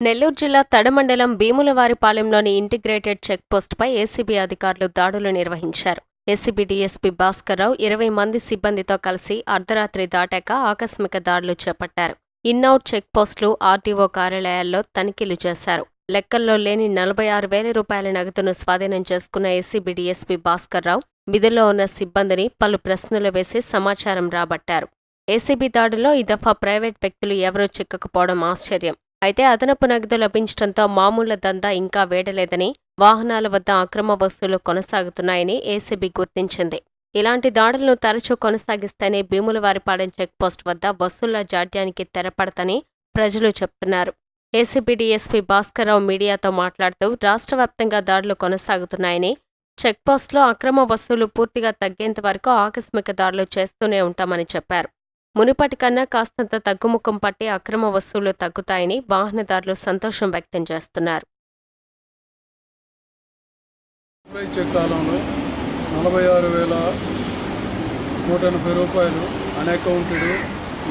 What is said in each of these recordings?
నెల్లూరు జిల్లా తడమండలం భీములవారిపాలెంలోని integrated చెక్పోస్టుపై ACB అధికారులు దాడులు నిర్వహించారు. ఏసీబీ డీఎస్పీ భాస్కర్రావు 20 మంది సిబ్బందితో కలిసి అర్ధరాత్రి దాటాక ఆకస్మిక దాడులు చేపట్టారు. ఇన్అవుట్ చెక్పోస్టులు, ఆర్టీఓ కార్యాలయాల్లో తనిఖీలు చేశారు. లెక్కల్లో లేని 46,000 రూపాయల నగదును స్వాధీనం చేసుకున్న ఏసీబీ డీఎస్పీ భాస్కర్రావు విధుల్లో ఉన్న సిబ్బందిని పలు ప్రశ్నలు వేసి సమాచారం రాబట్టారు. ఏసీబీ దాడుల్లో ఈ దఫా ప్రైవేట్ వ్యక్తులు ఎవరూ చిక్కకపోవడం ఆశ్చర్యం. అయితే అదనపు నగదు లభించడంతో మామూలు దందా ఇంకా వేడలేదని, వాహనాల వద్ద అక్రమ వసూలు కొనసాగుతున్నాయని ఏసీబీ గుర్తించింది. ఇలాంటి దాడులను తరచూ కొనసాగిస్తేనే భీములవారిపాలెం చెక్పోస్ట్ వద్ద వసూళ్ల జాడ్యానికి తెరపడతని ప్రజలు చెప్తున్నారు. ఏసీబీ డీఎస్పీ భాస్కర్రావు మీడియాతో మాట్లాడుతూ రాష్ట్ర వ్యాప్తంగా దాడులు కొనసాగుతున్నాయని, చెక్పోస్టులో అక్రమ వసూలు పూర్తిగా తగ్గేంత వరకు ఆకస్మిక దాడులు చేస్తూనే ఉంటామని చెప్పారు. మునుపటి కన్నా కాస్తంత తగ్గుముఖం పట్టి అక్రమ వసూళ్లు తగ్గుతాయని వాహనదారులు సంతోషం వ్యక్తం చేస్తున్నారు. కాలంలో 46,180 రూపాయలు అన్అకౌంటెడ్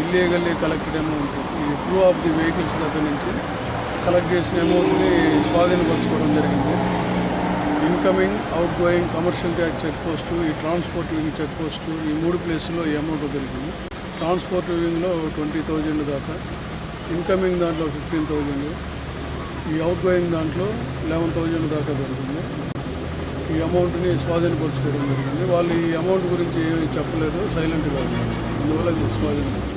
ఇల్లీగల్లీ కలెక్టెడ్ అమౌంట్ ఈ ట్రూ ఆఫ్ ది వెహికల్స్ దగ్గర నుంచి కలెక్ట్ చేసిన అమౌంట్ని స్వాధీనపరచుకోవడం జరిగింది. Incoming, outgoing, commercial tax check post, ఈ ట్రాన్స్పోర్ట్ వింగ్ చెక్ పోస్టు, ఈ 3 ప్లేసుల్లో ఈ అమౌంట్ దొరికింది. ట్రాన్స్పోర్ట్ వింగ్లో 20,000 దాకా, ఇన్కమింగ్ దాంట్లో 15,000, ఈ అవుట్ గోయింగ్ దాంట్లో 11,000 దాకా దొరికింది. ఈ అమౌంట్ని స్వాధీనపరచుకోవడం జరిగింది. వాళ్ళు ఈ అమౌంట్ గురించి ఏమీ చెప్పలేదు, సైలెంట్గా ఉన్నారు. అందువల్ల ఇది స్వాధీనపరచుకోవడం.